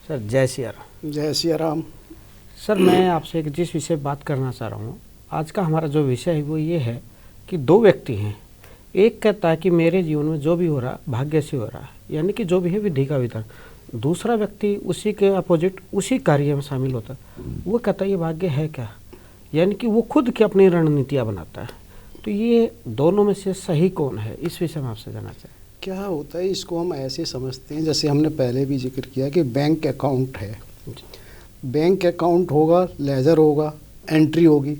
Sir जय सिया राम। जय Siya Ram. Sir मैं आपसे एक जिस विषय बात करना चाह रहा हूँ, आज का हमारा जो विषय है वो ये है कि दो व्यक्ति हैं। एक कहता है कि मेरे जीवन में जो भी हो रहा भाग्य से हो रहा है, यानी कि जो भी है विधि का विधान। दूसरा व्यक्ति उसी के अपोजिट उसी कार्य में शामिल होता है, वो कहता है ये भाग्य है क्या, यानी कि वो खुद की अपनी रणनीतियाँ बनाता है। तो ये दोनों में से सही कौन है, इस विषय में आपसे जानना चाहिए। क्या होता है, इसको हम ऐसे समझते हैं जैसे हमने पहले भी जिक्र किया कि बैंक अकाउंट है। बैंक अकाउंट होगा, लेजर होगा, एंट्री होगी।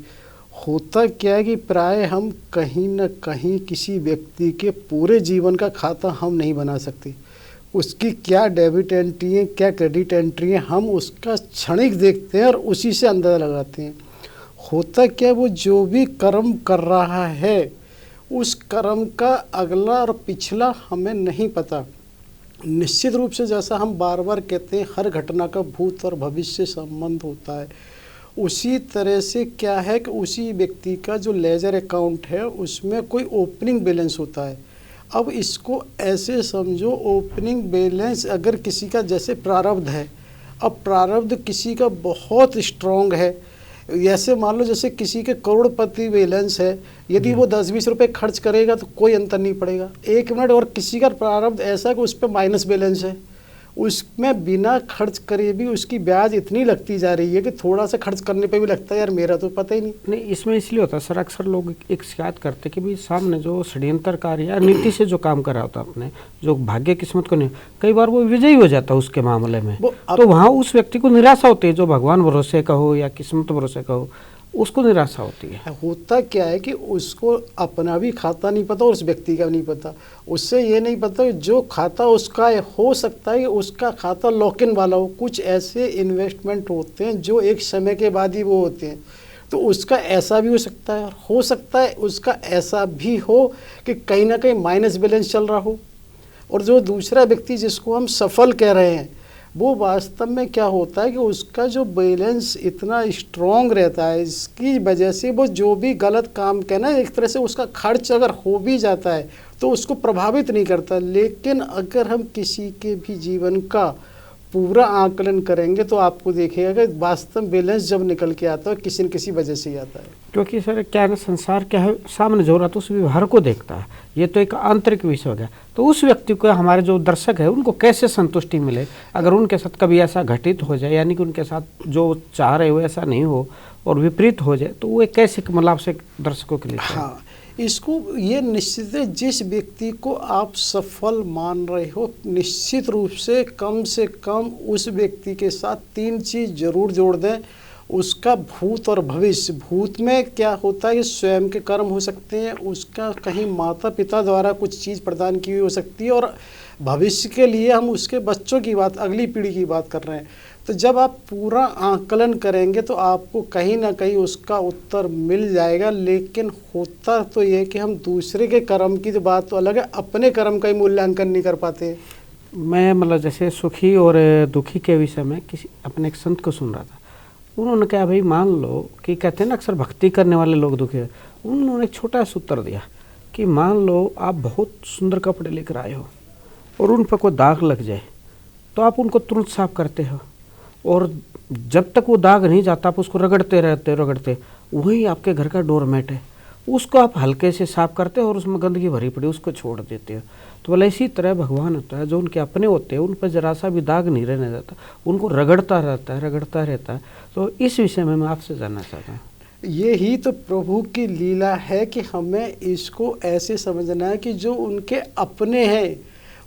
होता क्या है कि प्राय हम कहीं न कहीं किसी व्यक्ति के पूरे जीवन का खाता हम नहीं बना सकते। उसकी क्या डेबिट एंट्री है, क्या क्रेडिट एंट्री है, हम उसका क्षणिक देखते हैं और उसी से अंदाज़ा लगाते हैं। होता क्या है, वो जो भी कर्म कर रहा है उस कर्म का अगला और पिछला हमें नहीं पता। निश्चित रूप से जैसा हम बार बार कहते हैं हर घटना का भूत और भविष्य से संबंध होता है, उसी तरह से क्या है कि उसी व्यक्ति का जो लेजर अकाउंट है उसमें कोई ओपनिंग बैलेंस होता है। अब इसको ऐसे समझो, ओपनिंग बैलेंस अगर किसी का जैसे प्रारब्ध है, अब प्रारब्ध किसी का बहुत स्ट्रॉन्ग है। ऐसे मान लो जैसे किसी के करोड़पति बैलेंस है, यदि वो 10-20 रुपए खर्च करेगा तो कोई अंतर नहीं पड़ेगा 1 मिनट। और किसी का प्रारब्ध ऐसा कि उस पर माइनस बैलेंस है, उसमें बिना खर्च करे भी उसकी ब्याज इतनी लगती जा रही है कि थोड़ा सा खर्च करने पे भी लगता है यार मेरा तो पता ही नहीं। इसमें इसलिए होता है सर, अक्सर लोग एक शिकायत करते कि भाई सामने जो षड्यंत्रकारी या नीति से जो काम कर रहा होता अपने, जो भाग्य किस्मत को नहीं, कई बार वो विजयी हो जाता है उसके मामले में, तो वहाँ उस व्यक्ति को निराशा होती है। जो भगवान भरोसे का हो या किस्मत भरोसे का हो, उसको निराशा होती है। होता क्या है कि उसको अपना भी खाता नहीं पता और उस व्यक्ति का नहीं पता। उससे ये नहीं पता जो खाता उसका है, हो सकता है कि उसका खाता लॉक इन वाला हो। कुछ ऐसे इन्वेस्टमेंट होते हैं जो एक समय के बाद ही वो होते हैं, तो उसका ऐसा भी हो सकता है। और हो सकता है उसका ऐसा भी हो कि कहीं ना कहीं माइनस बैलेंस चल रहा हो। और जो दूसरा व्यक्ति जिसको हम सफल कह रहे हैं, वो वास्तव में क्या होता है कि उसका जो बैलेंस इतना स्ट्रॉन्ग रहता है, इसकी वजह से वो जो भी गलत काम कहना है, एक तरह से उसका खर्च अगर हो भी जाता है तो उसको प्रभावित नहीं करता। लेकिन अगर हम किसी के भी जीवन का पूरा आकलन करेंगे तो आपको देखिएगा कि वास्तव बैलेंस जब निकल के आता है किसी न किसी वजह से ही आता है। क्योंकि सर क्या है ना, संसार क्या है, सामने जो हो रहा है तो उस व्यवहार को देखता है। ये तो एक आंतरिक विषय हो गया। तो उस व्यक्ति को, हमारे जो दर्शक है, उनको कैसे संतुष्टि मिले अगर उनके साथ कभी ऐसा घटित हो जाए, यानी कि उनके साथ जो चाह रहे हो ऐसा नहीं हो और विपरीत हो जाए, तो वो कैसे मतलब से दर्शकों के लिए। हाँ, इसको ये निश्चित है, जिस व्यक्ति को आप सफल मान रहे हो निश्चित रूप से कम उस व्यक्ति के साथ 3 चीज़ जरूर जोड़ दें। उसका भूत और भविष्य। भूत में क्या होता है कि स्वयं के कर्म हो सकते हैं, उसका कहीं माता पिता द्वारा कुछ चीज़ प्रदान की हुई हो सकती है, और भविष्य के लिए हम उसके बच्चों की बात, अगली पीढ़ी की बात कर रहे हैं। तो जब आप पूरा आकलन करेंगे तो आपको कहीं ना कहीं उसका उत्तर मिल जाएगा। लेकिन होता तो ये कि हम दूसरे के कर्म की तो बात तो अलग है, अपने कर्म का ही मूल्यांकन नहीं कर पाते। मैं मतलब जैसे सुखी और दुखी के विषय में किसी अपने एक संत को सुन रहा था। उन्होंने कहा भाई मान लो कि कहते हैं ना अक्सर भक्ति करने वाले लोग दुखी है। उन्होंने एक छोटा सा उत्तर दिया कि मान लो आप बहुत सुंदर कपड़े लेकर आए हो और उन पर कोई दाग लग जाए तो आप उनको तुरंत साफ करते हो, और जब तक वो दाग नहीं जाता आप उसको रगड़ते रहते। वही आपके घर का डोरमेट है, उसको आप हल्के से साफ करते हो और उसमें गंदगी भरी पड़ी उसको छोड़ देते हो। तो बोले इसी तरह भगवान होता है, जो उनके अपने होते हैं उन पर जरा सा भी दाग नहीं रहने देता, उनको रगड़ता रहता है। तो इस विषय में मैं आपसे जानना चाहता हूँ। यही तो प्रभु की लीला है कि हमें इसको ऐसे समझना है कि जो उनके अपने हैं,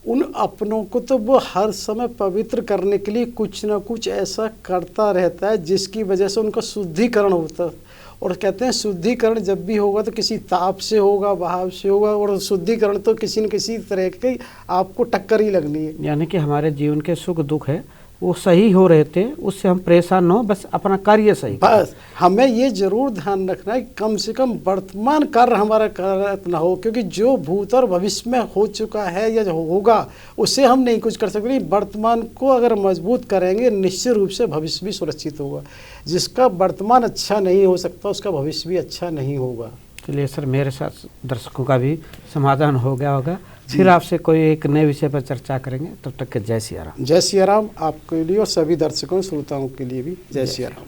उन अपनों को तो वो हर समय पवित्र करने के लिए कुछ ना कुछ ऐसा करता रहता है जिसकी वजह से उनका शुद्धिकरण होता है। और कहते हैं शुद्धिकरण जब भी होगा तो किसी ताप से होगा, बहाव से होगा, और शुद्धिकरण तो किसी न किसी तरह की आपको टक्कर ही लगनी है। यानी कि हमारे जीवन के सुख दुख है वो सही हो रहे थे, उससे हम परेशान न हो, बस अपना कार्य सही। बस हमें ये जरूर ध्यान रखना है कि कम से कम वर्तमान कार्य हमारा गलत ना हो, क्योंकि जो भूत और भविष्य में हो चुका है या जो होगा उससे हम नहीं कुछ कर सकते। वर्तमान को अगर मजबूत करेंगे निश्चित रूप से भविष्य भी सुरक्षित होगा। जिसका वर्तमान अच्छा नहीं हो सकता उसका भविष्य भी अच्छा नहीं होगा। चलिए सर, मेरे साथ दर्शकों का भी समाधान हो गया होगा। फिर आपसे कोई एक नए विषय पर चर्चा करेंगे। तब तक के जय सिया राम। जय सिया राम आपके लिए और सभी दर्शकों श्रोताओं के लिए भी जय सिया राम।